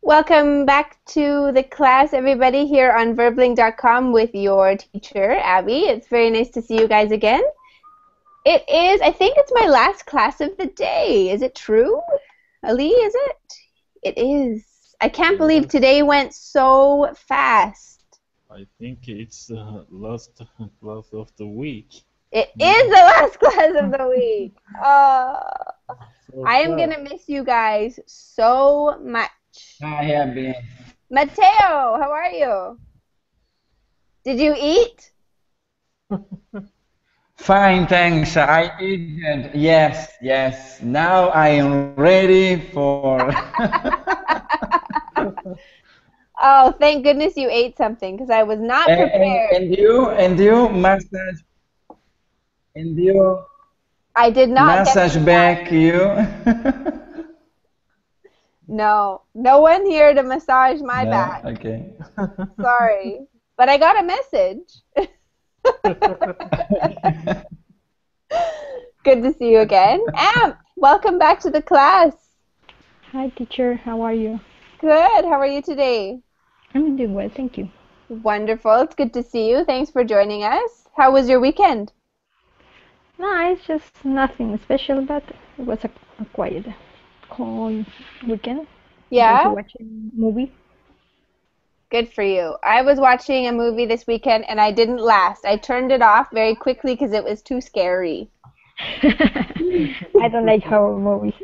Welcome back to the class, everybody, here on verbling.com with your teacher, Abby. It's very nice to see you guys again. I think it's my last class of the day. Is it true? Ali, is it? It is. I can't believe today went so fast. I think it's the last class of the week. It is the last class of the week. Oh, I am going to miss you guys so much. Hi, Abby. Mateo, how are you? Did you eat? Fine, thanks. I did. Yes. Now I am ready for. Oh, thank goodness you ate something because I was not prepared. And you, massage. And you, I did not get massage back you. No one here to massage my No? back. Okay. Sorry. But I got a message. Good to see you again. Am, welcome back to the class. Hi, teacher. How are you? Good. How are you today? I'm doing well, thank you. Wonderful. It's good to see you. Thanks for joining us. How was your weekend? No, it's just nothing special, but it was a quiet, calm weekend. Yeah? Watching a movie. Good for you. I was watching a movie this weekend and I didn't last. I turned it off very quickly because it was too scary. I don't like horror movies.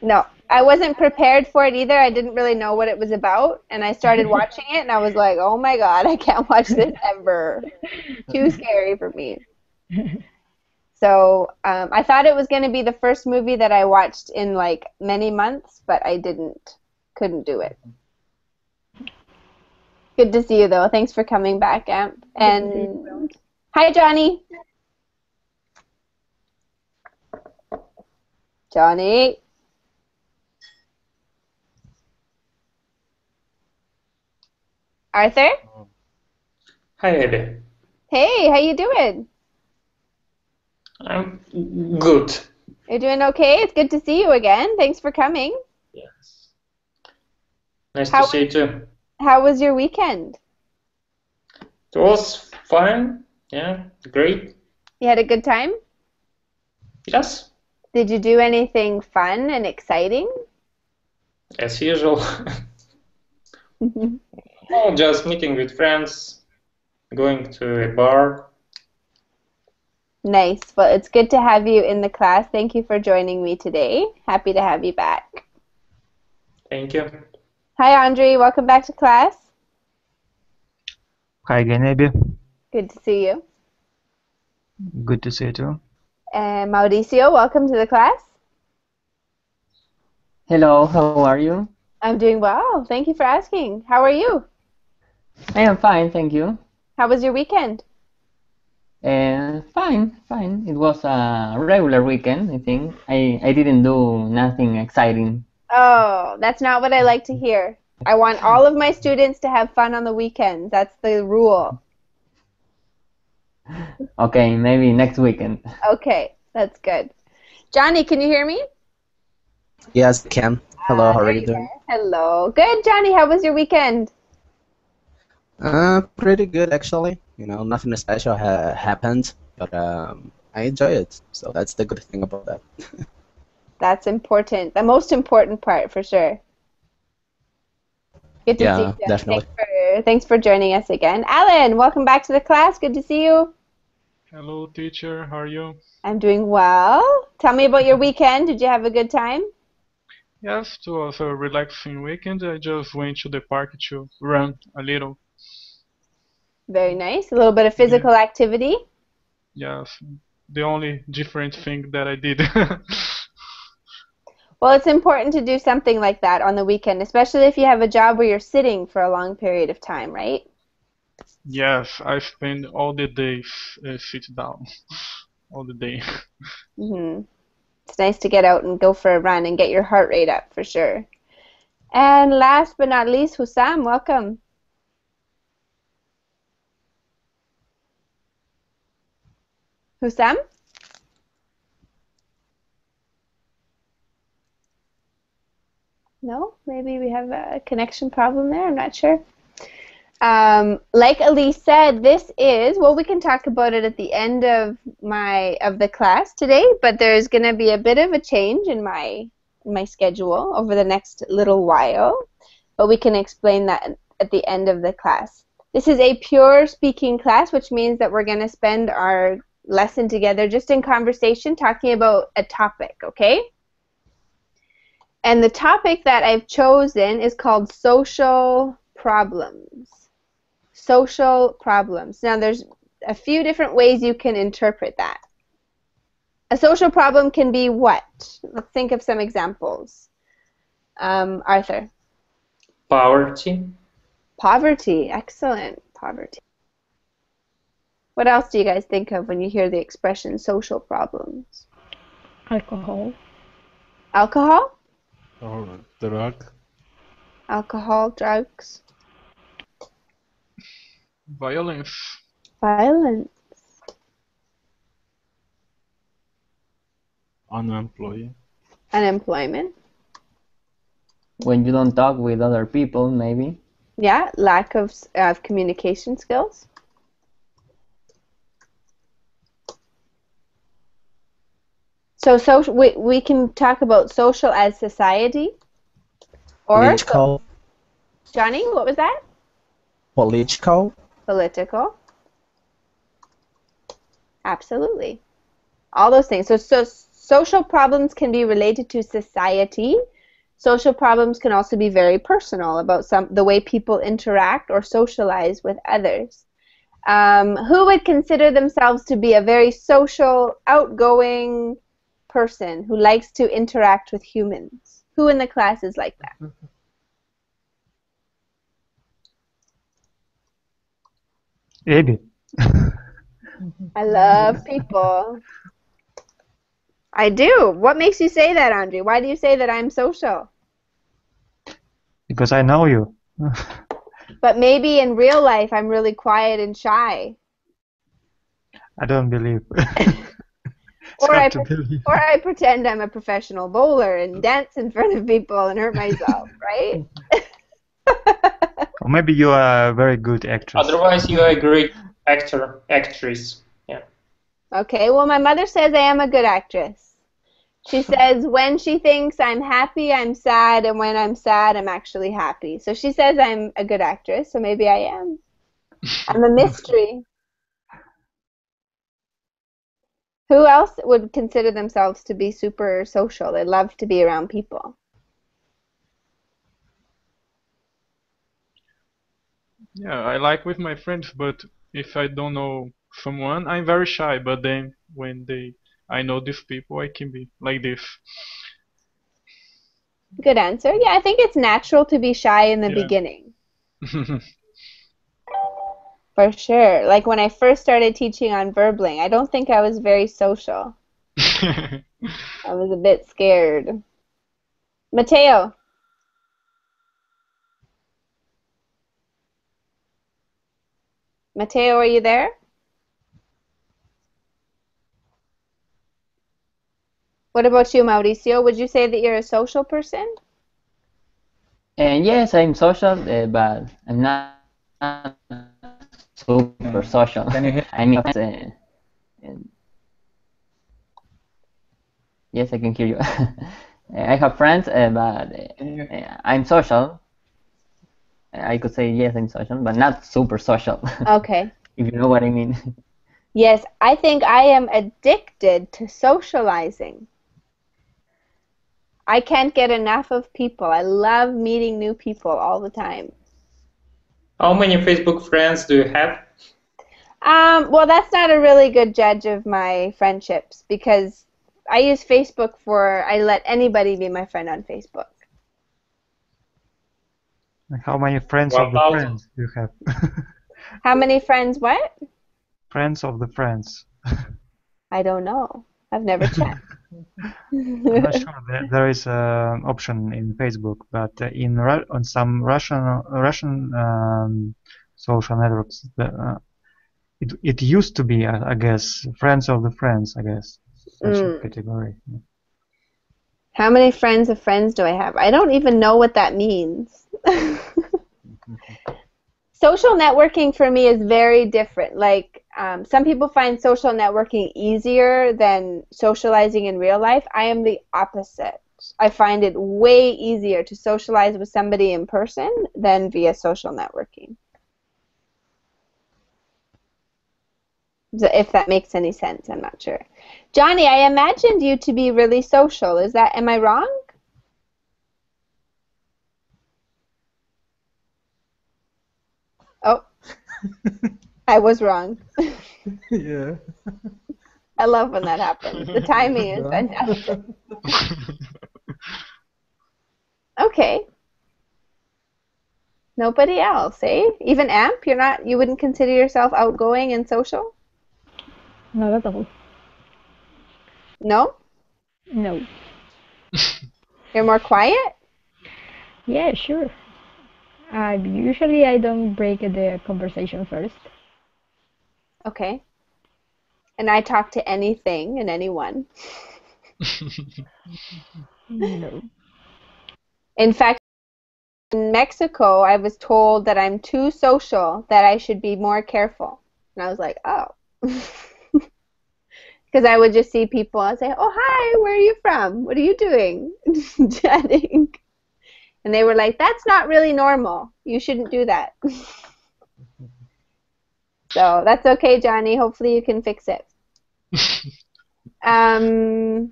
No, I wasn't prepared for it either. I didn't really know what it was about, and I started watching it, and I was like, oh my God, I can't watch this ever. Too scary for me. So I thought it was going to be the first movie that I watched in like many months, but I couldn't do it. Good to see you, though. Thanks for coming back, Amp. And hi, Johnny. Johnny. Arthur? Hi, Abby. Hey, how you doing? I'm good. You're doing okay? It's good to see you again. Thanks for coming. Yes. Nice to see you too. How was your weekend? It was fine. Yeah, great. You had a good time? Yes, Did you do anything fun and exciting? as usual. Oh, just meeting with friends, going to a bar. Nice. Well, it's good to have you in the class. Thank you for joining me today. Happy to have you back. Thank you. Hi, Andre. Welcome back to class. Hi again, Abby. Good to see you. Good to see you too. And Mauricio, welcome to the class. Hello, how are you? I'm doing well. Thank you for asking. How are you? I am fine, thank you. How was your weekend? Fine. It was a regular weekend, I think. I didn't do nothing exciting. Oh, that's not what I like to hear. I want all of my students to have fun on the weekends. That's the rule. Okay, maybe next weekend. Okay, that's good. Johnny, can you hear me? Yes, I can. Hello, how are you doing? Hello. Good, Johnny. How was your weekend? Pretty good actually. Nothing special happened, but I enjoy it. So that's the good thing about that. That's important. The most important part, for sure. Good to see you. Definitely. Thanks for joining us again. Alan, welcome back to the class. Good to see you. Hello, teacher. How are you? I'm doing well. Tell me about your weekend. Did you have a good time? Yes, it was a relaxing weekend. I just went to the park to run a little. Very nice. A little bit of physical activity. Yes, the only different thing that I did. Well, it's important to do something like that on the weekend, especially if you have a job where you're sitting for a long period of time, right? Yes, I spend all the days sit down, all the day. It's nice to get out and go for a run and get your heart rate up for sure. And last but not least, Hussam, welcome. Hussam? No? Maybe we have a connection problem there. I'm not sure. Like Elise said, this is, well, we can talk about it at the end of the class today, but there's going to be a bit of a change in my schedule over the next little while, but we can explain that at the end of the class. This is a pure speaking class, which means that we're going to spend our lesson together just in conversation talking about a topic, okay? And the topic that I've chosen is called social problems. Social problems. Now, there's a few different ways you can interpret that. A social problem can be what? Let's think of some examples. Arthur. Poverty. Poverty. Excellent. Poverty. What else do you guys think of when you hear the expression social problems? Alcohol. Alcohol? Or drug. Alcohol, drugs. Violence. Violence. Unemployed. Unemployment. When you don't talk with other people, maybe. Yeah, lack of communication skills. So we can talk about social as society. Or Political. Johnny, what was that? Political. Political. Absolutely. All those things. So social problems can be related to society. Social problems can also be very personal about the way people interact or socialize with others. Who would consider themselves to be a very social, outgoing person who likes to interact with humans? Who in the class is like that? Abby. I love people. I do. What makes you say that, Andre? Why do you say that I'm social? Because I know you. But maybe in real life I'm really quiet and shy. I don't believe. Or I pretend I'm a professional bowler and dance in front of people and hurt myself, right? Or maybe you are a very good actress. Otherwise, you are a great actor, actress. Yeah. Okay, well, my mother says I am a good actress. She says when she thinks I'm happy, I'm sad, and when I'm sad, I'm actually happy. So she says I'm a good actress, so maybe I am. I'm a mystery. Who else would consider themselves to be super social? They love to be around people. Yeah, I like with my friends, but if I don't know someone, I'm very shy. But then when I know these people, I can be like this. Good answer. Yeah, I think it's natural to be shy in the beginning. For sure. Like when I first started teaching on verbling, I don't think I was very social. I was a bit scared. Mateo. Mateo, are you there? What about you, Mauricio? Would you say that you're a social person? And yes, I'm social, but I'm not super social. Can you hear? I mean, yes, I can hear you. I have friends, but I'm social. I could say yes, I'm social, but not super social. Okay. If you know what I mean. Yes, I think I am addicted to socializing. I can't get enough of people. I love meeting new people all the time. How many Facebook friends do you have? Well, that's not a really good judge of my friendships because I use Facebook I let anybody be my friend on Facebook. How many friends of the friends do you have? How many friends what? Friends of the friends. I don't know. I've never checked. I'm not sure. There is an option in Facebook, but on some Russian social networks, it used to be, I guess, friends of the friends. I guess such a category. How many friends of friends do I have? I don't even know what that means. Social networking for me is very different. Like, some people find social networking easier than socializing in real life. I am the opposite. I find it way easier to socialize with somebody in person than via social networking. So if that makes any sense, I'm not sure. Johnny, I imagined you to be really social. Am I wrong? Oh, I was wrong. Yeah. I love when that happens. The timing is No. fantastic. Okay. Nobody else, eh? Even Amp, you wouldn't consider yourself outgoing and social? Not at all. No? No. You're more quiet? Yeah, sure. Usually I don't break the conversation first. Okay. And I talk to anything and anyone. No. In fact, in Mexico, I was told that I'm too social, that I should be more careful. And I was like, oh. Because I would just see people and say, oh, hi, where are you from? What are you doing? Chatting. And they were like, that's not really normal. You shouldn't do that. So that's okay, Johnny. Hopefully you can fix it. Now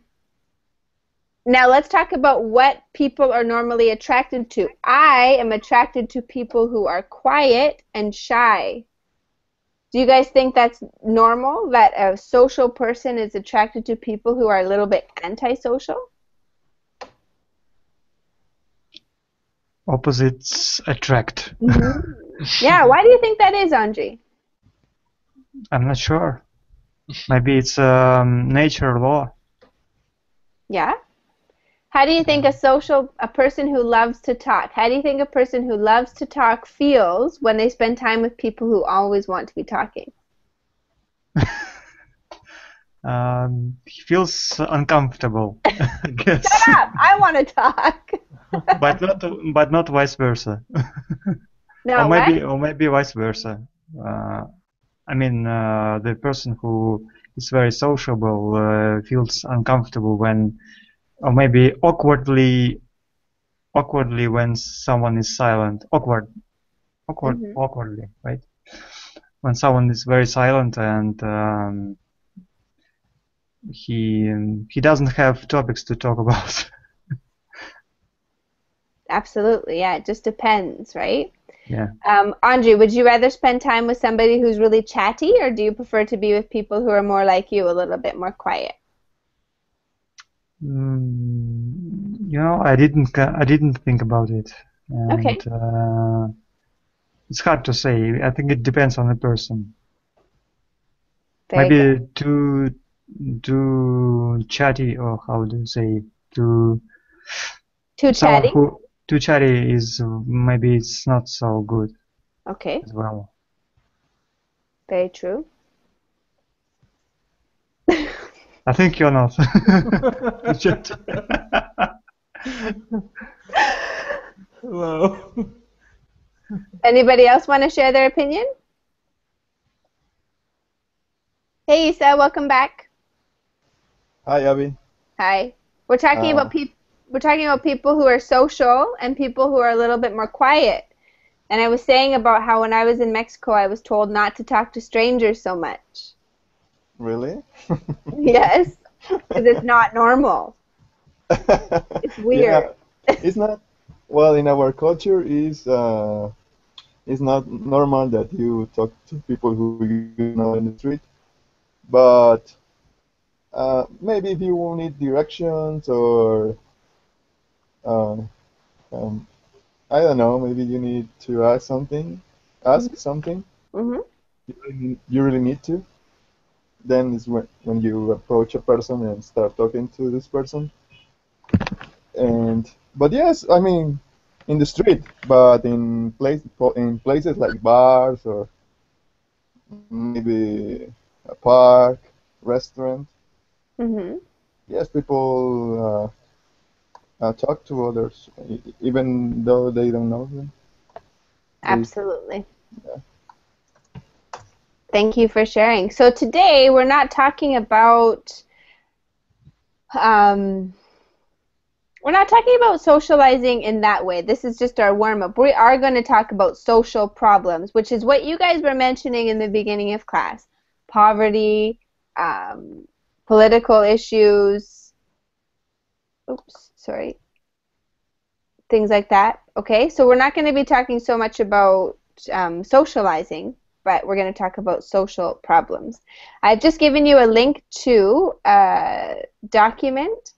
let's talk about what people are normally attracted to. I am attracted to people who are quiet and shy. Do you guys think that's normal, that a social person is attracted to people who are a little bit antisocial? Opposites attract. Yeah, why do you think that is, Andre? I'm not sure. Maybe it's nature law. Yeah? How do you think a person who loves to talk, how do you think a person who loves to talk feels when they spend time with people who always want to be talking? He feels uncomfortable, I guess. Shut up! I want to talk. but not vice versa. No, what? Or maybe vice versa. I mean, the person who is very sociable feels uncomfortable when, or maybe awkwardly when someone is silent. Awkwardly, right? When someone is very silent and he doesn't have topics to talk about. Absolutely, yeah. It just depends, right? Yeah. Andre, would you rather spend time with somebody who's really chatty, or do you prefer to be with people who are more like you, a little bit more quiet? You know, I didn't think about it, and Okay. it's hard to say. I think it depends on the person. Very good. Maybe too chatty, or how do you say, Too someone chatty? who too chatty is maybe it's not so good Okay. as well. Very true. I think you're not. Wow. Anybody else want to share their opinion? Hey, Isa, welcome back. Hi, Abby. Hi. We're talking about people who are social and people who are a little bit more quiet. And I was saying about how when I was in Mexico, I was told not to talk to strangers so much. Really? Yes, because it's not normal. It's weird. Yeah, it's not. Well, in our culture, it's not normal that you talk to people who you know in the street. But maybe if you will need directions or uh, um, I don't know, maybe you need to ask something. Mm-hmm. You really need to. Then is when you approach a person and start talking to this person. And but yes, I mean in the street, but in places like bars or maybe a park, restaurant. Mm-hmm. Yes, people talk to others, even though they don't know them. Absolutely. Yeah. Thank you for sharing. So today we're not talking about we're not talking about socializing in that way. This is just our warm-up. We are going to talk about social problems, which is what you guys were mentioning in the beginning of class. Poverty, political issues, oops, sorry, things like that. Okay, so we're not going to be talking so much about socializing, but we're going to talk about social problems. I've just given you a link to a document.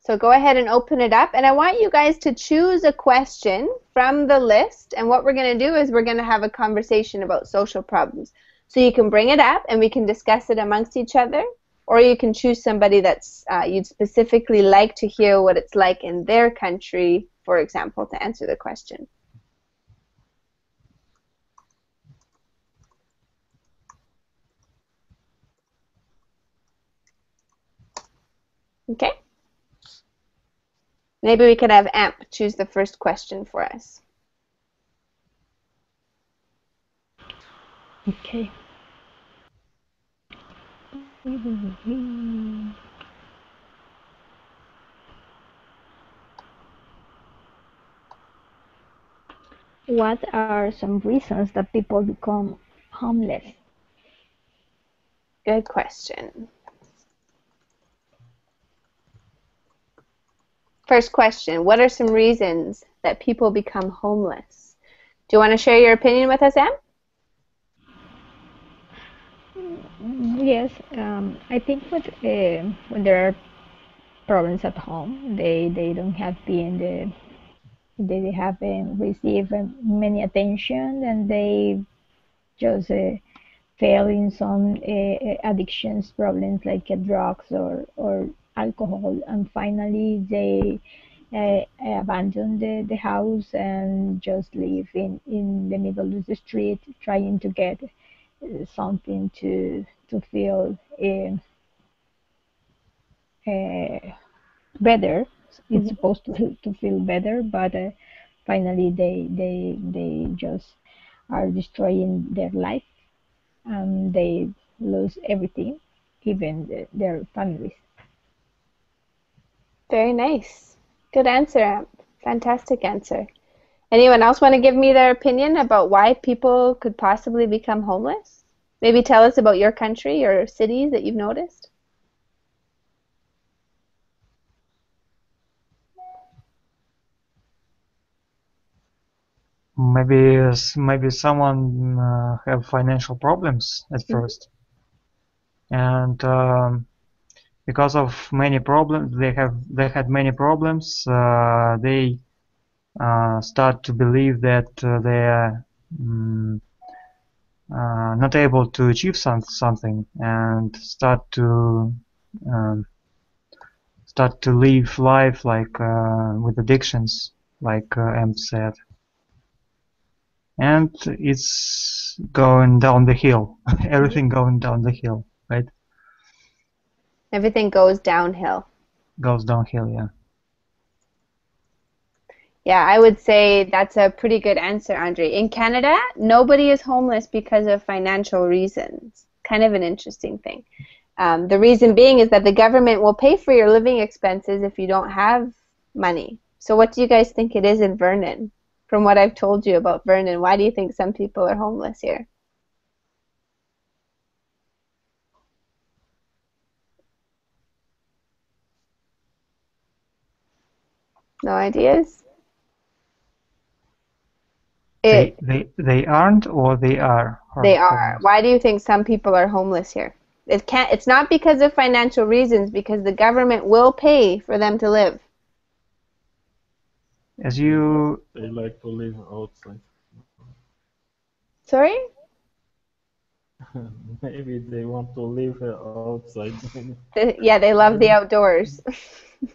So go ahead and open it up, and I want you guys to choose a question from the list, and what we're going to do is we're going to have a conversation about social problems. So you can bring it up and we can discuss it amongst each other, or you can choose somebody that's you'd specifically like to hear what it's like in their country, for example, to answer the question. Okay? Maybe we could have Amp choose the first question for us. Okay. What are some reasons that people become homeless? Good question. First question, what are some reasons that people become homeless? Do you want to share your opinion with us, Em? Yes, I think when there are problems at home, they don't have been they haven't received many attention, and they just fail in some addictions problems like drugs or alcohol, and finally they abandon the house and just live in the middle of the street trying to get something to feel better. It's supposed to feel better, but finally they just are destroying their life, and they lose everything, even their families. Very nice. Good answer, Amp. Fantastic answer. Anyone else want to give me their opinion about why people could possibly become homeless? Maybe tell us about your country or cities that you've noticed. Maybe someone have financial problems at first, and because of many problems they had many problems. They start to believe that they are not able to achieve something, and start to live life like with addictions, like Em said. And it's going down the hill. Everything going down the hill, right? Everything goes downhill. Goes downhill, yeah. Yeah, I would say that's a pretty good answer, Andre. In Canada, nobody is homeless because of financial reasons. Kind of an interesting thing. The reason being is that the government will pay for your living expenses if you don't have money. So what do you guys think it is in Vernon? From what I've told you about Vernon, why do you think some people are homeless here? No ideas? They aren't, or they are? They are. Why do you think some people are homeless here? It's not because of financial reasons, because the government will pay for them to live. As you... They like to live outside. Sorry? Maybe they want to live outside. Yeah, they love the outdoors.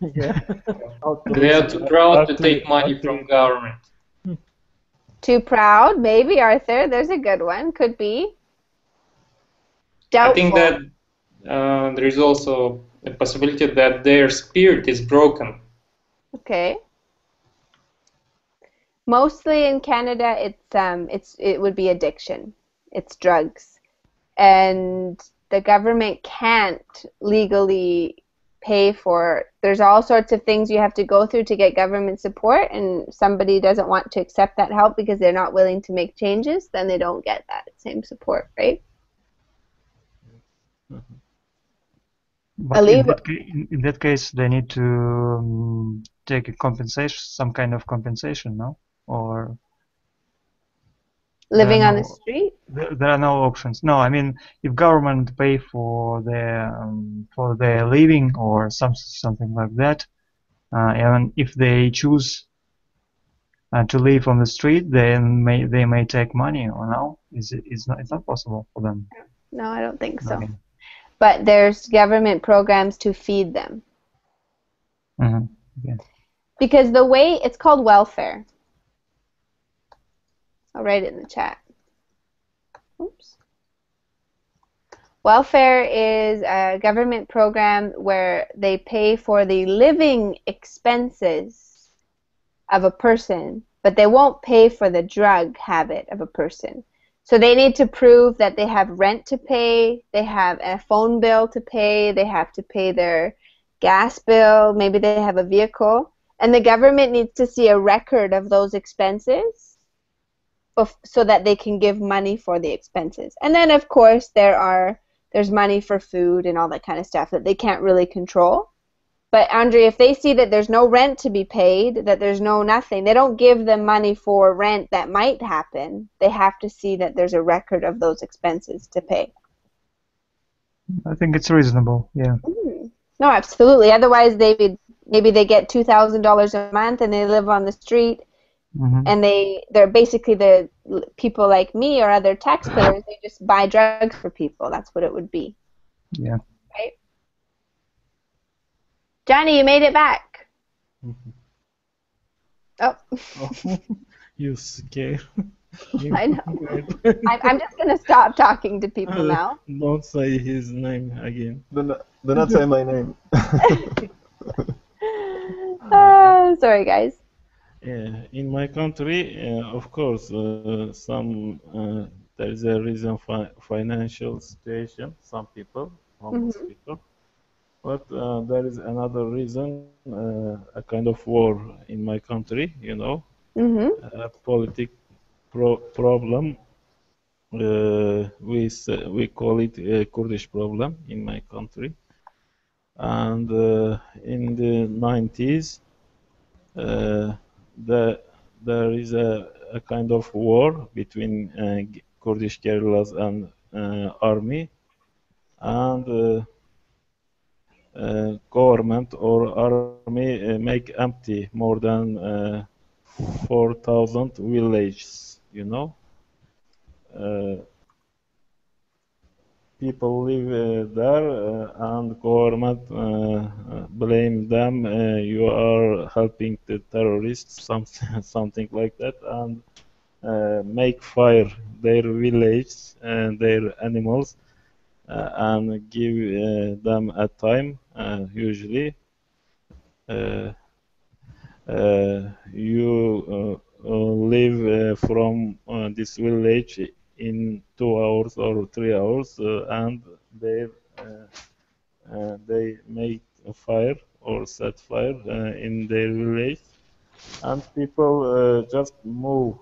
Yeah. They are too proud to take money from government. Too proud? Maybe, Arthur. There's a good one. Could be. I think Doubtful. that there is also a possibility that their spirit is broken. Okay. Mostly in Canada, it would be addiction. It's drugs, and the government can't legally pay for. There's all sorts of things you have to go through to get government support, and somebody doesn't want to accept that help because they're not willing to make changes, then they don't get that same support, right? But Ali, in that case, they need to take a compensation, some kind of compensation, no? Or living on the street? there are no options. No, I mean, if government pay for their living or something like that, and if they choose to live on the street, then they may take money, or no? It's not possible for them. No, I don't think so. Okay. But there's government programs to feed them. Yeah. Because the way it's called welfare. I'll write it in the chat. Oops. Welfare is a government program where they pay for the living expenses of a person, but they won't pay for the drug habit of a person. So they need to prove that they have rent to pay, they have a phone bill to pay, they have to pay their gas bill, maybe they have a vehicle, and the government needs to see a record of those expenses so that they can give money for the expenses. And then of course there's money for food and all that kind of stuff that they can't really control. But Andre, if they see that there's no rent to be paid, that there's no nothing, they don't give them money for rent that might happen. They have to see that there's a record of those expenses to pay. I think it's reasonable, yeah. No, absolutely. Otherwise, maybe they get $2,000 a month and they live on the street, and they're basically the people like me or other taxpayers. They just buy drugs for people. That's what it would be. Yeah. Right? Johnny, you made it back. Oh. You scared. I know. I'm just going to stop talking to people now. Don't say his name again. Do not say my name. Sorry, guys. In my country, of course, there is a reason for financial situation. Some people, homeless people, but there is another reason, a kind of war in my country. You know, a problem. We call it a Kurdish problem in my country, and in the 90s. There is a kind of war between Kurdish guerrillas and army, and government or army make empty more than 4,000 villages. You know, people live there, and government blame them. You are helping the terrorists, something like that, and make fire their village and their animals, and give them a time. Usually, you live from this village in 2 hours or 3 hours, and they make a fire or set fire in their village, and people just move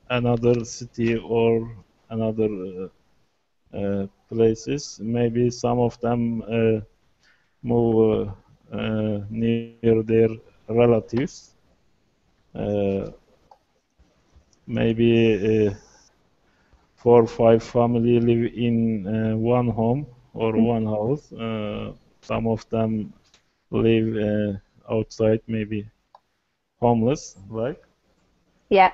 another city or another places. Maybe some of them move near their relatives. Maybe 4 or 5 family live in one home or one house. Some of them live outside, maybe homeless, right? Yeah.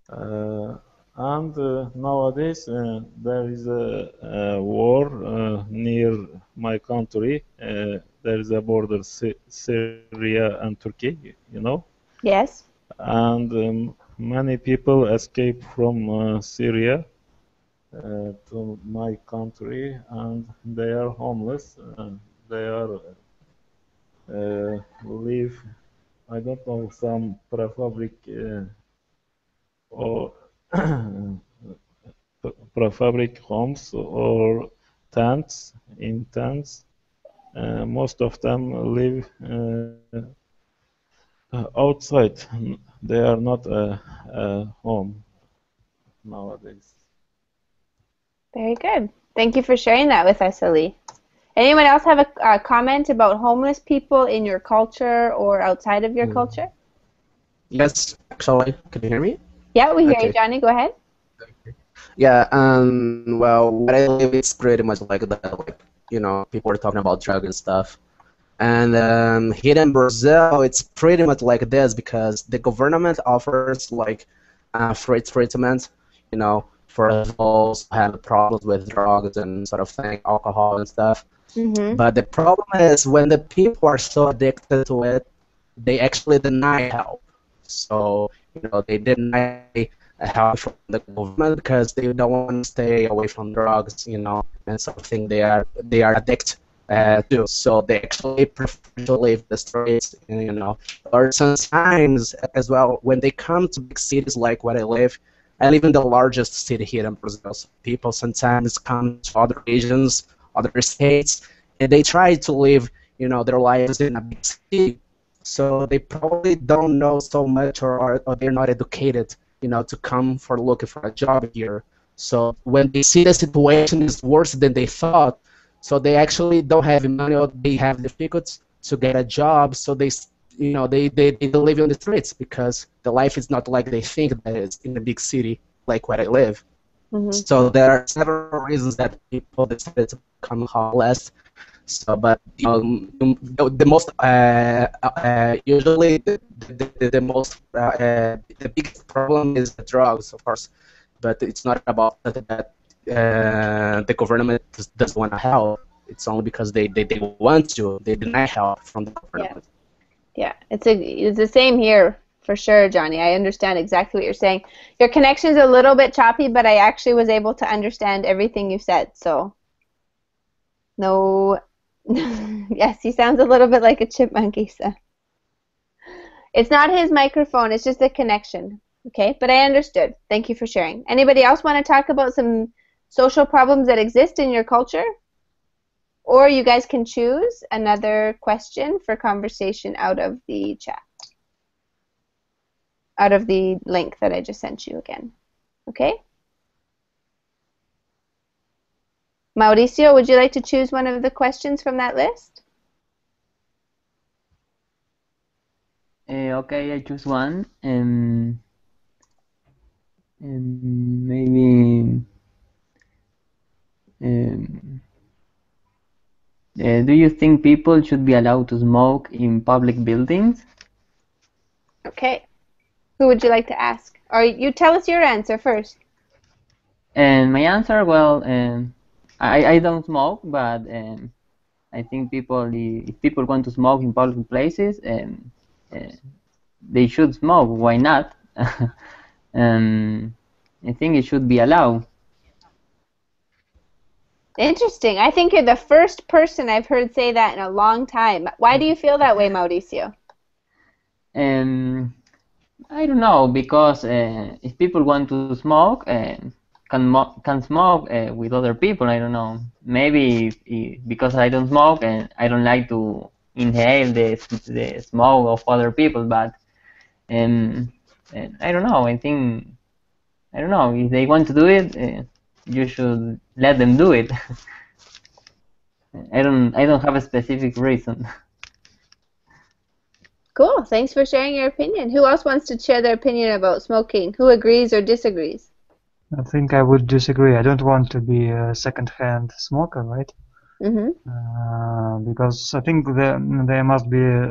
And nowadays there is a war near my country. There is a border, Syria and Turkey, you know? Yes. And many people escape from Syria to my country, and they are homeless. They are live, I don't know, some prefabric or prefabric homes or tents in tents. Most of them live outside. They are not a home nowadays. Very good. Thank you for sharing that with us, Ali. Anyone else have a comment about homeless people in your culture or outside of your culture? Yes, actually, can you hear me? Yeah, we hear you, Okay. Johnny. Go ahead. Yeah, well, where I live, it's pretty much like that. Like, you know, people are talking about drugs and stuff. And here in Brazil, it's pretty much like this because the government offers like free treatment, you know, for those who have problems with drugs and sort of thing, alcohol and stuff. Mm-hmm. But the problem is when the people are so addicted to it, they actually deny help. So, you know, they deny help from the government because they don't want to stay away from drugs, you know, and something they are addicted to. So they actually prefer to leave the streets, you know. Or sometimes as well, when they come to big cities like where I live in the largest city here in Brazil. So people sometimes come to other regions, other states, and they try to live, you know, their lives in a big city. So they probably don't know so much, or they're not educated, you know, to come for looking for a job here. So when they see the situation is worse than they thought, so they actually don't have money or they have difficulties to get a job. So you know, they live on the streets because the life is not like they think that it's in a big city like where I live. Mm-hmm. So there are several reasons that people decided to become homeless. So, but the most usually the most the biggest problem is the drugs, of course, but it's not about that the government doesn't want to help. It's only because they want to. They deny help from the government. Yeah, it's the same here for sure, Johnny. I understand exactly what you're saying. Your connection's a little bit choppy, but I actually was able to understand everything you said. So, no, yes, he sounds a little bit like a chipmunk, Isa. It's not his microphone, it's just the connection. Okay, but I understood. Thank you for sharing. Anybody else want to talk about some social problems that exist in your culture? Or you guys can choose another question for conversation out of the chat. Out of the link that I just sent you again. Okay? Mauricio, would you like to choose one of the questions from that list? Okay, I choose one. Maybe. Do you think people should be allowed to smoke in public buildings? Okay. Who would you like to ask? Or you tell us your answer first. And my answer, well, I don't smoke, but I think if people want to smoke in public places, they should smoke. Why not? I think it should be allowed. Interesting. I think you're the first person I've heard say that in a long time. Why do you feel that way, Mauricio? I don't know, because if people want to smoke, can smoke with other people. I don't know. Maybe because I don't smoke and I don't like to inhale the smoke of other people, but I don't know. I don't know, if they want to do it, you should let them do it. I don't have a specific reason. Cool. Thanks for sharing your opinion. Who else wants to share their opinion about smoking? Who agrees or disagrees? I think I would disagree. I don't want to be a second-hand smoker, right? Mm-hmm. Because I think there must be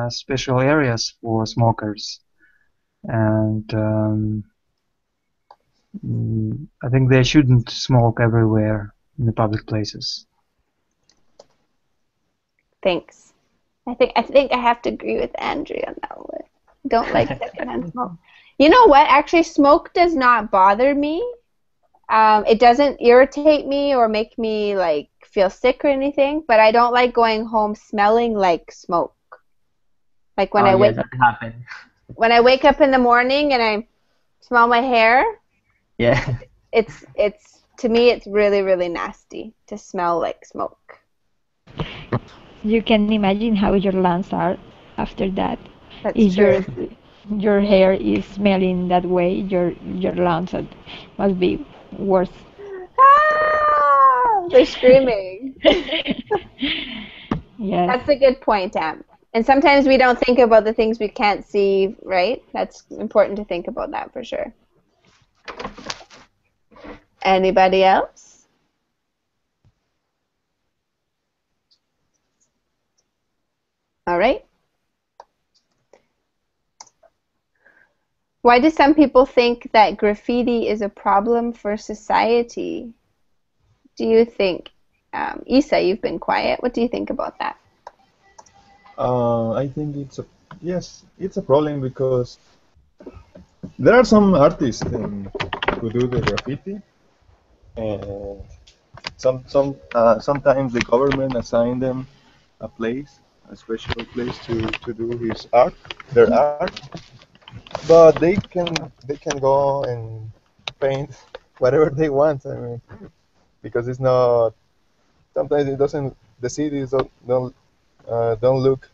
special areas for smokers, and I think they shouldn't smoke everywhere in the public places. Thanks. I think I have to agree with Andrew on that one. Don't like secondhand smoke. You know what? Actually, smoke does not bother me. It doesn't irritate me or make me like feel sick or anything, but I don't like going home smelling like smoke. Like Oh yes, that happened. when I wake up in the morning and I smell my hair, Yeah. it's to me it's really really nasty to smell like smoke. You can imagine how your lungs are after that. That's If true. your hair is smelling that way, your lungs must be worse. Ah, they're screaming. Yes. That's a good point, Am. And sometimes we don't think about the things we can't see, right? That's important to think about that for sure. Anybody else? All right. Why do some people think that graffiti is a problem for society? Do you think, Isa, you've been quiet. What do you think about that? I think yes, it's a problem because there are some artists who do the graffiti, and sometimes the government assign them a place, a special place to do their art, but they can go and paint whatever they want. I mean, because it's not sometimes it doesn't the cities don't look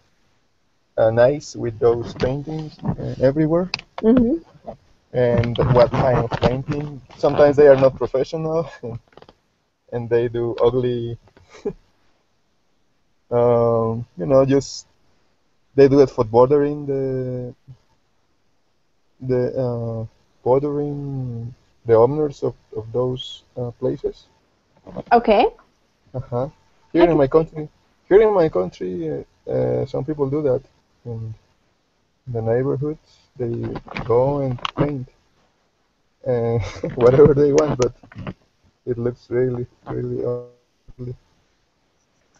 nice with those paintings everywhere. Mm-hmm. And what kind of painting? Sometimes they are not professional, and they do ugly. Just they do it for the bordering the owners of those places. Okay. Uh-huh. I Here in can my see. country, here in my country, some people do that in the neighborhoods. They go and paint uh, whatever they want, but it looks really, really ugly.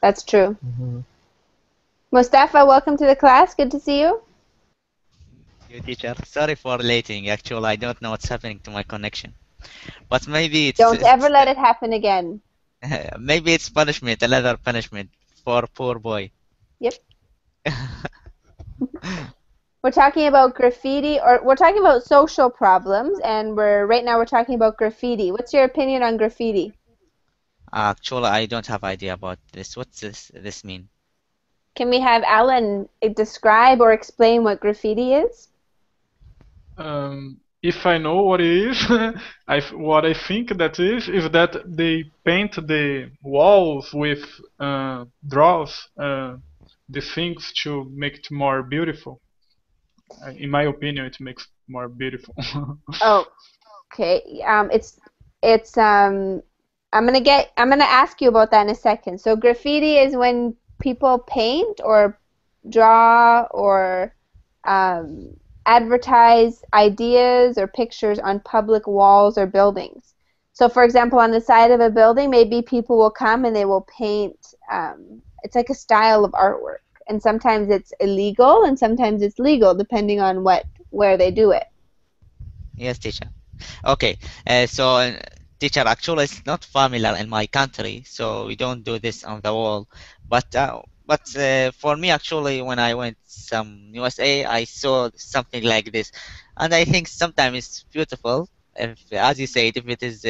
That's true. Mhm. Mustafa, welcome to the class. Good to see you. You teacher. Sorry for lating. Actually, I don't know what's happening to my connection. But maybe Don't ever let it happen again. maybe it's punishment, another punishment for poor boy. Yep. We're talking about graffiti, or we're talking about social problems, and right now we're talking about graffiti. What's your opinion on graffiti? Actually, I don't have idea about this. What's this mean? Can we have Alan describe or explain what graffiti is? If I know what it is, what I think that is that they paint the walls with draws the things to make it more beautiful. In my opinion, it makes it more beautiful. Oh, okay. I'm gonna ask you about that in a second. So graffiti is when people paint or draw or um, advertise ideas or pictures on public walls or buildings. So, for example, on the side of a building, maybe people will come and they will paint. It's like a style of artwork, and sometimes it's illegal and sometimes it's legal, depending on where they do it. Yes, teacher. Okay, teacher, actually, it's not familiar in my country, so we don't do this on the wall. But for me, actually, when I went some USA, I saw something like this, and I think sometimes it's beautiful. If, as you said, if it is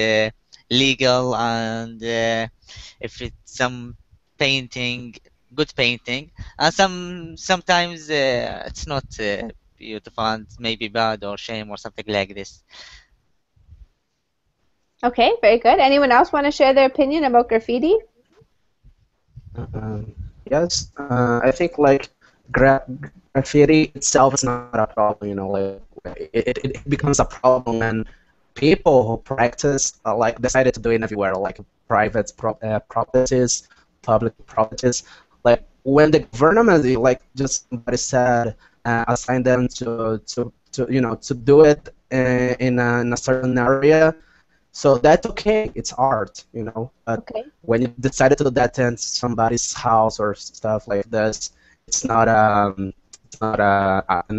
legal and if it's some painting, good painting, and sometimes it's not beautiful and maybe bad or shame or something like this. Okay, very good. Anyone else want to share their opinion about graffiti? Yes, I think like graffiti itself is not a problem. Like it becomes a problem when people who practice like decided to do it everywhere, like private properties, public properties. Like when the government, like just somebody said, assign them to do it in a certain area. So that's okay. It's art. But Okay. when you decided to do that in somebody's house or stuff like this, it's not an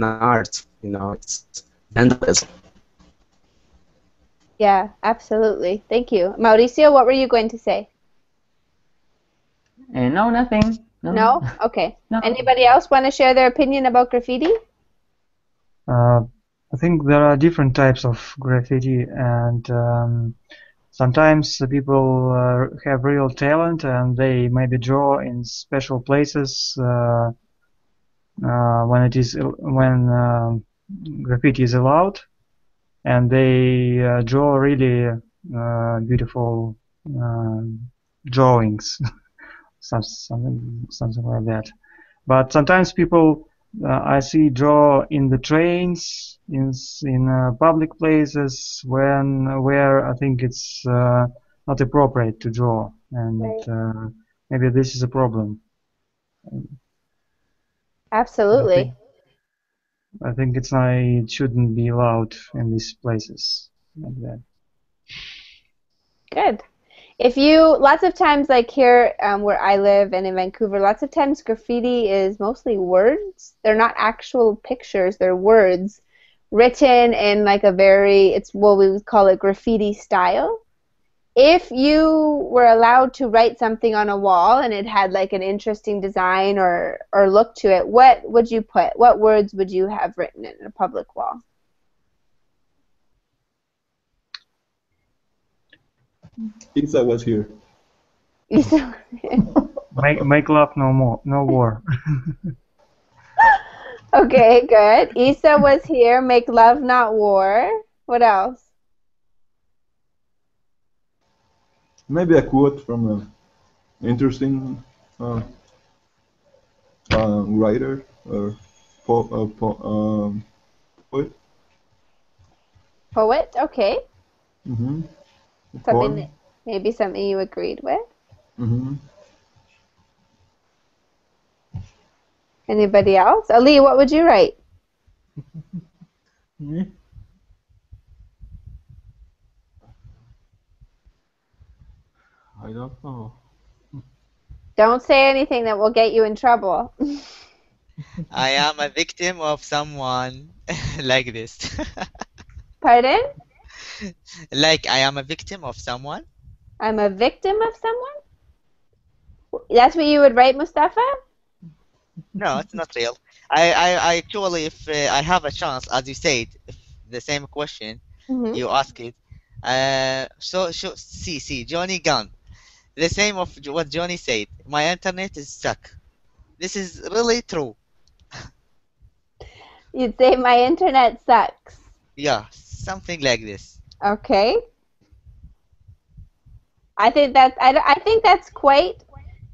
art. It's vandalism. Yeah, absolutely. Thank you. Mauricio, what were you going to say? No, nothing. No? Okay. No. Anybody else want to share their opinion about graffiti? I think there are different types of graffiti, and sometimes the people have real talent and they maybe draw in special places when graffiti is allowed, and they draw really beautiful drawings, something like that. But sometimes people I see draw in the trains, in public places where I think it's not appropriate to draw, and maybe this is a problem. Absolutely. I think it shouldn't be allowed in these places like that. Good. Lots of times, like here where I live and in Vancouver, lots of times graffiti is mostly words. They're not actual pictures, they're words written in like it's what we would call it graffiti style. If you were allowed to write something on a wall and it had like an interesting design or look to it, what would you put? What words would you have written in a public wall? Isa was here. Make love, no war. Okay, good. Isa was here. Make love, not war. What else? Maybe a quote from an interesting writer or poet. Poet? Okay. Mm-hmm. Maybe something you agreed with. Mm-hmm. Anybody else? Ali, what would you write? I don't know. Don't say anything that will get you in trouble. I am a victim of someone like this. Pardon? Like I am a victim of someone? I'm a victim of someone? That's what you would write, Mustafa? No, it's not real. I actually, if I have a chance, as you said, if the same question you ask it, see, Johnny Gunn, the same of what Johnny said. My internet is stuck. This is really true. You'd say my internet sucks. Yeah, something like this. Okay. I think that's quite.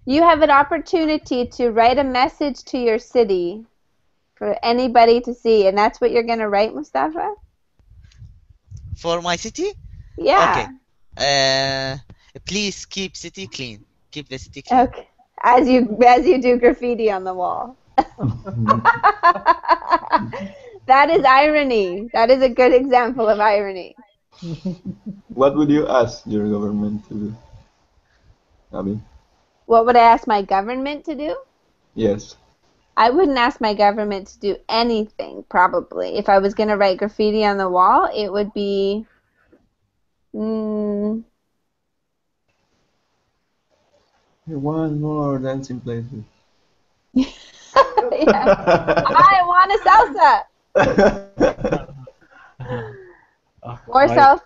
You have an opportunity to write a message to your city for anybody to see, and that's what you're going to write, Mustafa? For my city? Yeah. Okay. Please keep city clean. Keep the city clean. Okay. As you do graffiti on the wall. That is irony. That is a good example of irony. What would you ask your government to do? Abby? What would I ask my government to do? Yes. I wouldn't ask my government to do anything, probably. If I was going to write graffiti on the wall, it would be... One more dancing places. Yeah. I want a salsa! More self...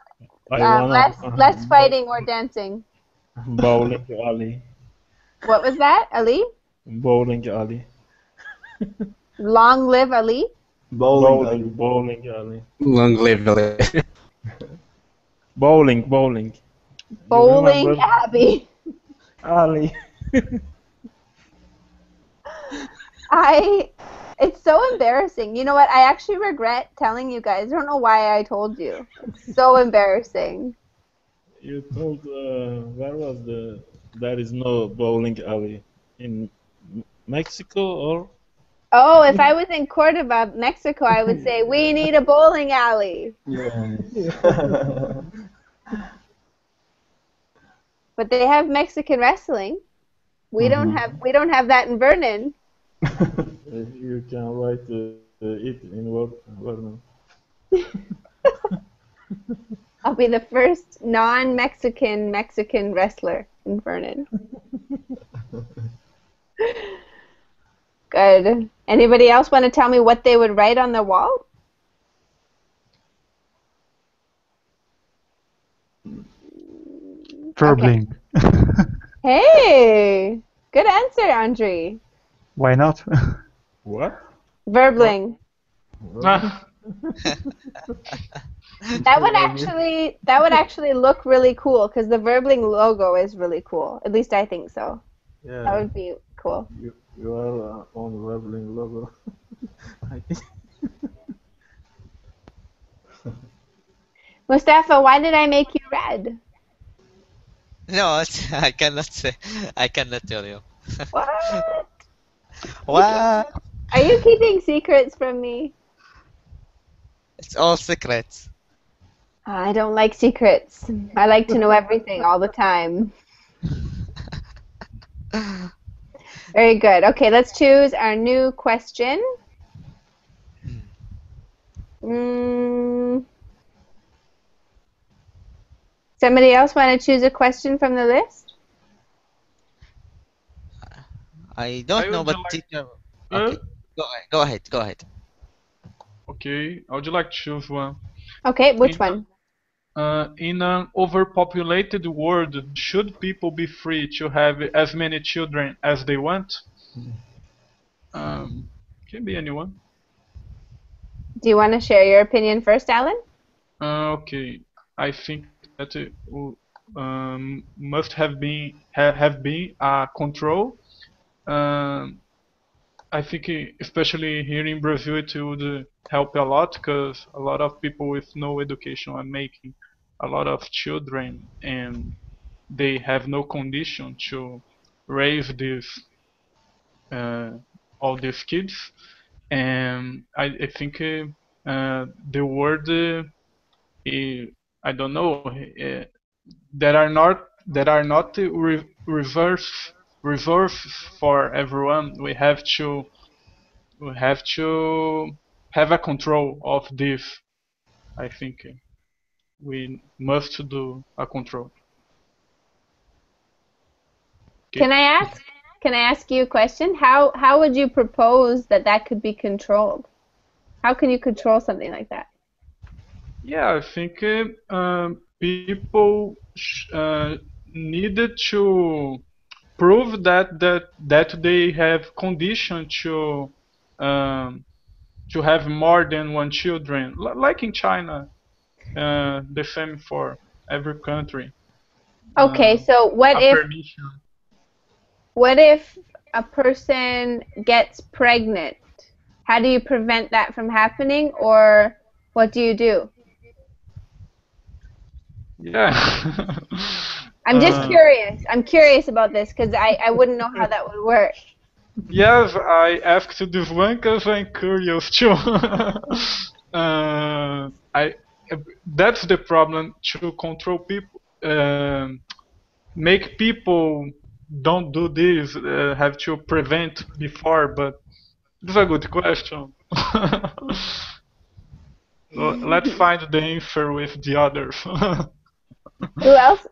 less fighting, more dancing. Bowling alley. What was that, Ali? Bowling alley. Long live Ali? Bowling alley. Long live Ali. Bowling. Bowling Abbey. Ali. It's so embarrassing. You know what? I actually regret telling you guys. I don't know why I told you. It's so embarrassing. You told there is no bowling alley in Mexico or? Oh, if I was in Cordoba, Mexico, I would say we need a bowling alley. Yes. But they have Mexican wrestling. We don't have that in Vernon. You can write it in Vernon. I'll be the first non-Mexican Mexican wrestler in Vernon. Good. Anybody else want to tell me what they would write on the wall? Verbling. Hey, good answer, Andre. Why not? What? Verbling. Ah, That would actually look really cool because the Verbling logo is really cool. At least I think so. That Yeah, would be cool. you are on Werbling logo. I think. Mustafa, why did I make you red? No, I cannot say. I cannot tell you. What? What? Are you keeping secrets from me? It's all secrets. I don't like secrets. I like to know everything all the time. Very good. Okay, let's choose our new question. Somebody else want to choose a question from the list? I don't know, would but like- teacher. Okay, go ahead. Go ahead. Okay, I would like to choose one. Okay, which one? In an overpopulated world, should people be free to have as many children as they want? Can be anyone. Do you want to share your opinion first, Alan? Okay, I think that it must have been a control. I think especially here in Brazil it would help a lot because a lot of people with no education are making a lot of children and they have no condition to raise all these kids. And I think the word I don't know that are not reverse for everyone. We have to have a control of this. I think we must do a control. Okay. Can I ask you a question? How would you propose that could be controlled? How can you control something like that? Yeah, I think people needed to prove that they have condition to have more than one children, like in China, the same for every country. Okay, so A permission. what if a person gets pregnant? How do you prevent that from happening, or what do you do? Yeah. I'm just curious. I'm curious about this because I wouldn't know how that would work. Yes, I asked this one because I'm curious too. I That's the problem to control people. Make people don't do this. Have to prevent before, but this is a good question. Let's find the answer with the others. Who else?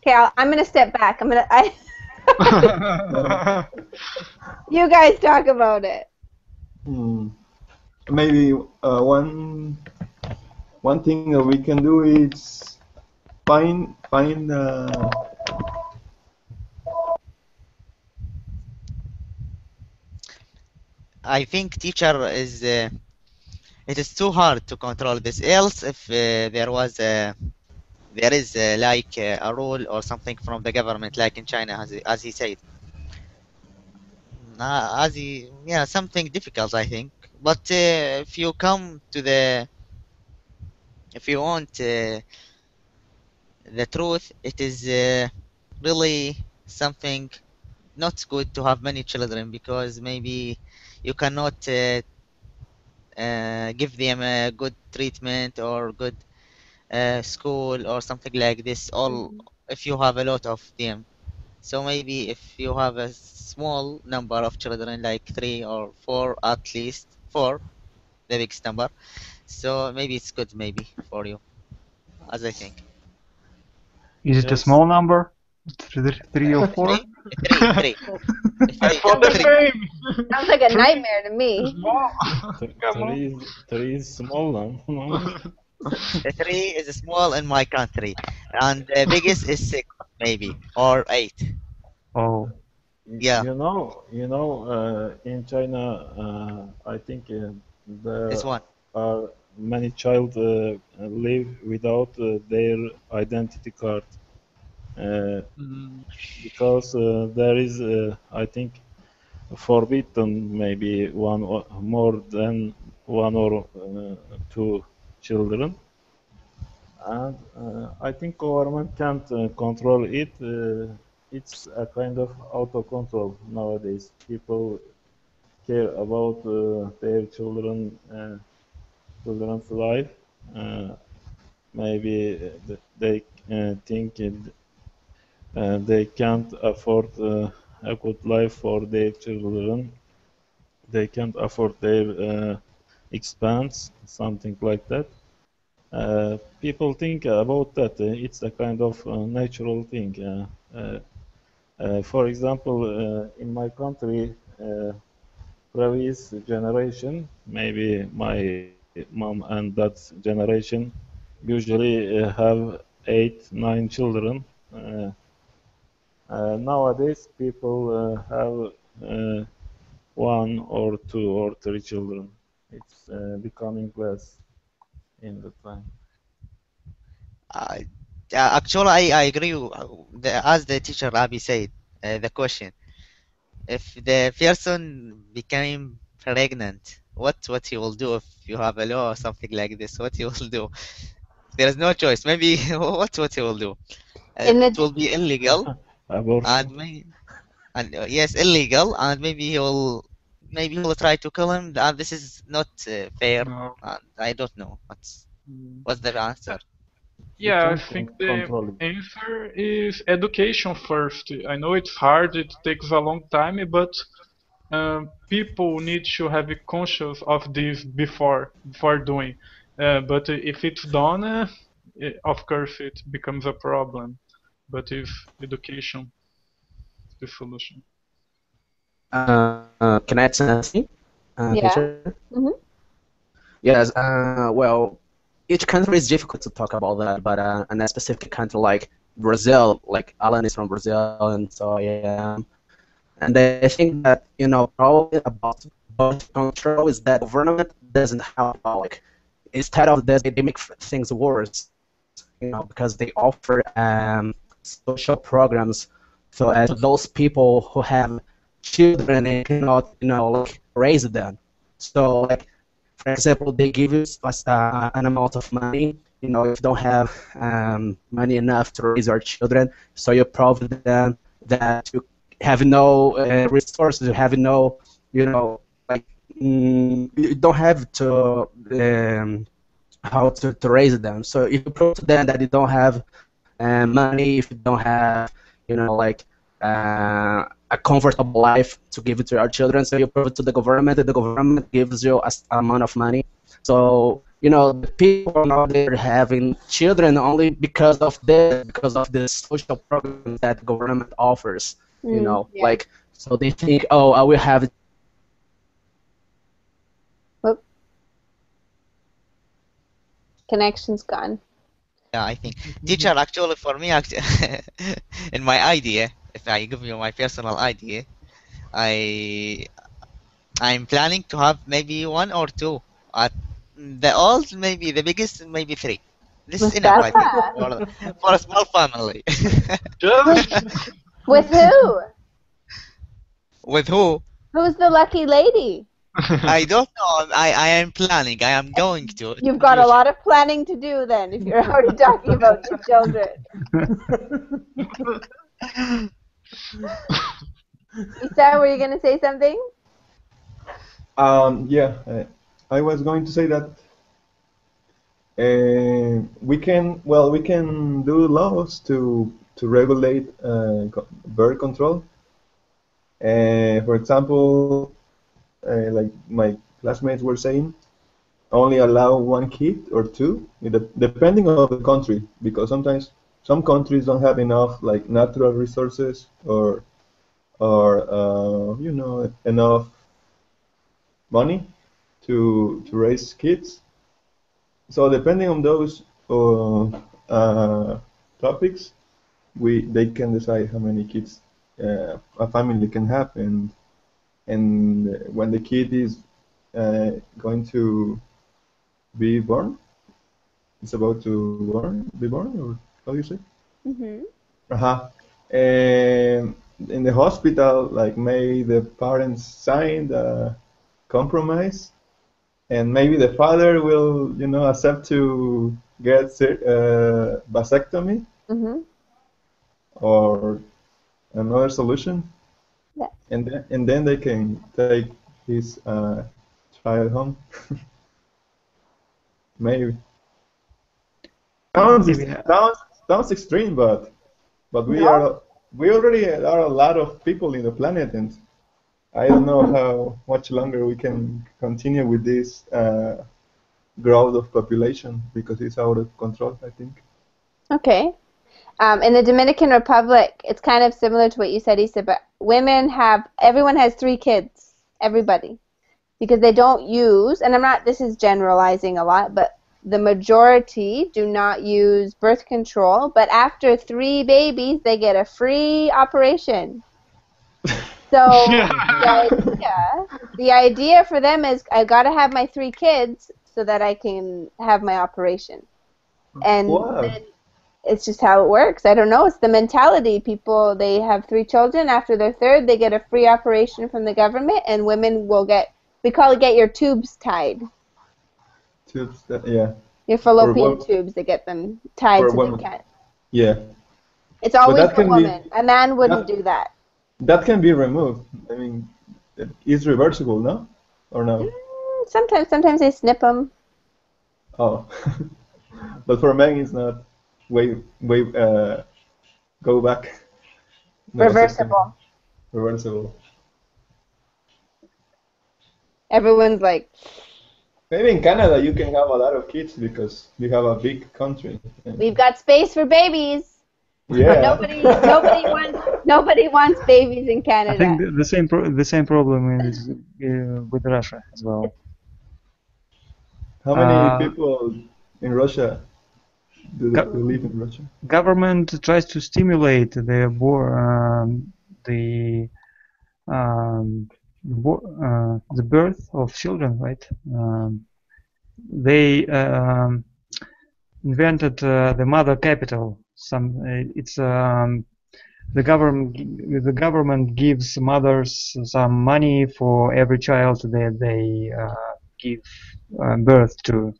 Okay, I'm gonna step back. You guys talk about it. Maybe one thing that we can do is find I think teacher is it is too hard to control this. Else, if there is like a rule or something from the government, like in China, as he said, something difficult, I think. But if you want the truth, it is really something not good to have many children because maybe you cannot give them a good treatment or good school or something like this. All if you have a lot of them. So maybe if you have a small number of children, like 3 or 4, at least 4, the biggest number. So maybe it's good, maybe for you. as I think. Is it a Yes. small number? Three or four? Three. I Three, thought just the Sounds like, three. same. sounds like a Three nightmare to is me. small. Come on. Three is small number. Three is small in my country, and the biggest is six, maybe, or eight. Oh, Yeah, In China, I think there it's one. are many child live without their identity card Mm, because there is, I think, forbidden maybe one or more than one or two children, and I think government can't control it. It's a kind of auto control nowadays. People care about their children's life. Uh, Maybe they think they can't afford a good life for their children. They can't afford their expense, something like that. People think about that. It's a kind of natural thing. For example, in my country, previous generation, maybe my mom and dad's generation, usually have 8, 9 children. Uh, Nowadays, people have 1 or 2 or 3 children. It's becoming less in the time. Uh, Actually, I agree. As the teacher Abi said, the question: if the person became pregnant, what he will do if you have a law or something like this? What he will do? There is no choice. Maybe what he will do? In It the will be illegal, and Abortion. yes, illegal, and maybe he'll try to kill him. And this is not fair. no. And I don't know Mm. what's the answer. We Yeah, I can't think the control it. answer is education first. I know it's hard, it takes a long time, but people need to have a conscious of this before doing. But if it's done, of course it becomes a problem. But if education is the solution. Can I add something, yeah. teacher? Hmm. Yes. Well, each country is difficult to talk about that, but in a specific country like Brazil, like Alan is from Brazil, and so I am. And I think that, probably about birth control is that government doesn't have like, instead of this, they make things worse, because they offer social programs to those people who have children and cannot, like raise them. So, like, for example, they give you an amount of money. If you don't have money enough to raise your children, so you provide them that you have no resources, you have no, like, you don't have to how to raise them. So if you prove to them that you don't have money, if you don't have, like a comfortable life to give it to your children, so you prove it to the government, and the government gives you a amount of money. So the people now they're having children only because of the social programs that the government offers. Yeah. Like, so they think, oh, I will have. Whoop. Connection's gone. Yeah, I think teacher actually for me in my idea, if I give you my personal idea, I I'm planning to have maybe one or two. At the old, maybe the biggest, maybe three. This is enough, I think, Mustafa? for a small family. Just With who? With who? Who's the lucky lady? I don't know. I am planning. I am going to in You've the got a future. lot of planning to do then, if you're already talking about your children. Isa, were you going to say something? Yeah, I was going to say that we can do laws to regulate birth control. For example, like my classmates were saying, only allow one kid or two, depending on the country, because sometimes some countries don't have enough like natural resources or you know, enough money to raise kids. So depending on those topics, they can decide how many kids a family can have, and when the kid is going to be born, it's about to be born, or how do you say? Mhm. Uh-huh. And in the hospital, like may the parents sign the compromise, and maybe the father will, you know, accept to get vasectomy Mhm. or another solution, Yeah. and then they can take his child home. Maybe sounds Maybe sounds sounds extreme, but No. we already are a lot of people in the planet, and I don't know how much longer we can continue with this growth of population because it's out of control, I think. Okay. In the Dominican Republic, it's kind of similar to what you said, Issa, but everyone has 3 kids, everybody, because they don't use, and this is generalizing a lot, but the majority do not use birth control, but after 3 babies, they get a free operation. So the idea for them is I got to have my 3 kids so that I can have my operation. And Wow. then it's just how it works. I don't know. It's the mentality. People, they have 3 children. After their third, they get a free operation from the government, and women will we call it get your tubes tied. Tubes, yeah. Your For fallopian what? tubes, they get them tied For so they women. can't. Yeah. It's But always that the can be woman. A man wouldn't that do that. that can be removed. I mean, it's reversible, no? Or no? Sometimes they snip them. Oh. But for men, it's not way go back. No, vasectomy. Reversible. Reversible. Everyone's like, Maybe in Canada you can have a lot of kids because we have a big country. we've got space for babies. But Yeah. nobody wants babies in I Canada. think the same problem is with Russia as well. How many people in Russia do live in Russia? Government tries to stimulate the birth of children, right? They invented the mother capital. The government gives mothers some money for every child that they give birth to.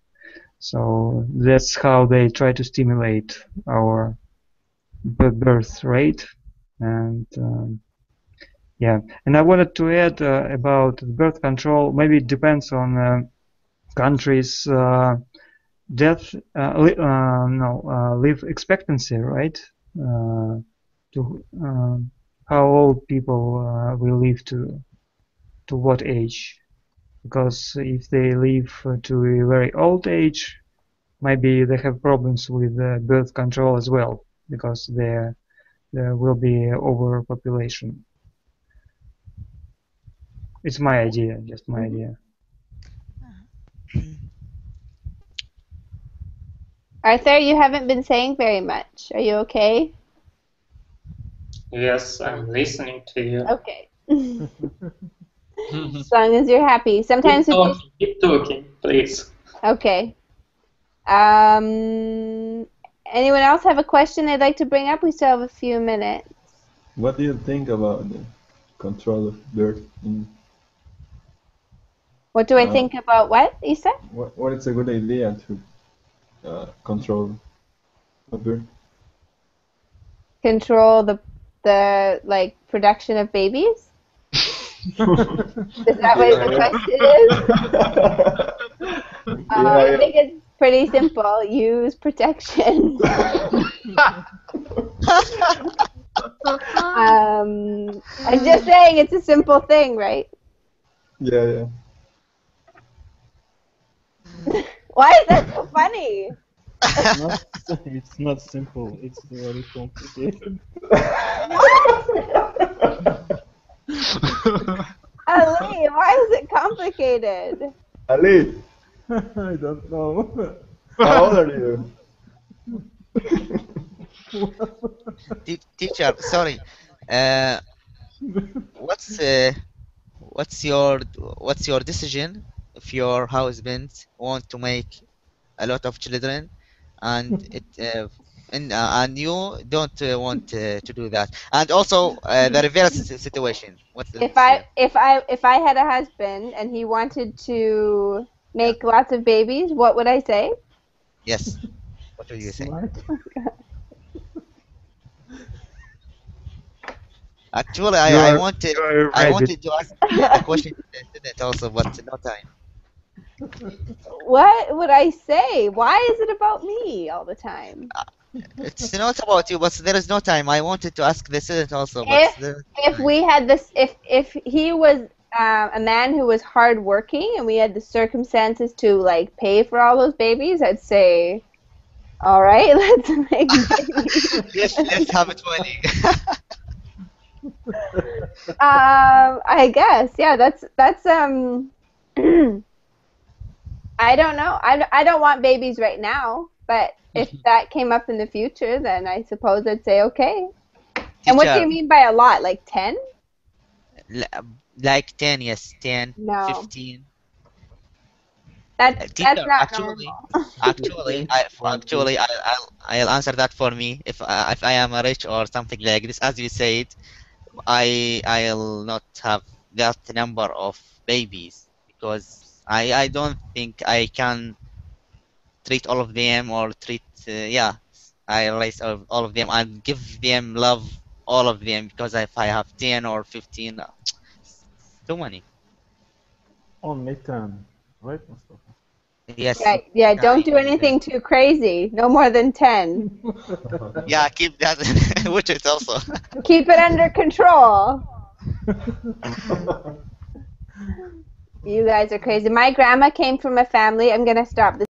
So that's how they try to stimulate our birth rate. And yeah, and I wanted to add about birth control. Maybe it depends on countries' life expectancy, right? How old people will live to what age? Because if they live to a very old age, maybe they have problems with birth control as well, because there will be overpopulation. It's my idea, just my idea. Arthur, you haven't been saying very much. Are you okay? Yes, I'm listening to you. Okay. As long as you're happy. Sometimes Keep talking, please. Okay. Anyone else have a question they'd like to bring up? We still have a few minutes. What do you think about the control of birth? What do I think about what, Isa? What is a good idea to control a birth? Control the like production of babies? Is that what the question is? I think it's pretty simple. Use protection. I'm just saying it's a simple thing, right? Yeah. Why is that so funny? It's not simple. It's very complicated. Ali, why is it complicated? Ali, I don't know. how old are you? Teacher, sorry. Uh, what's what's your decision if your husband want to make a lot of children, and and you don't want to do that, and also the reverse situation. If I had a husband and he wanted to Yeah. make lots of babies, what would I say? Yes. What would you say? Smart. Actually, You're I ready. wanted to ask the question to the student also, but no time. What would I say? Why is it about me all the time? It's not about you, but there is no time. I wanted to ask the student also, but If we had this, if he was a man who was hardworking and we had the circumstances to like pay for all those babies, I'd say, all right, let's make babies. let's have it funny. I guess, yeah, that's I don't know. I don't want babies right now, but if that came up in the future, then I suppose I'd say okay. And what do you Teacher, mean by a lot? Like 10? like 10, yes, 10, No. 15. That's Teacher, not actually, normal. I'll answer that for me. If I am rich or something like this, as you said, I'll not have that number of babies because I don't think I can treat all of them or treat I raise all of them and give them love all of them, because if I have 10 or 15, it's too many. Only 10, right, Mustafa? Yes. Yeah, don't do anything too crazy. No more than 10. Yeah, keep that which is also. Keep it under control. You guys are crazy. My grandma came from a family. I'm going to stop this.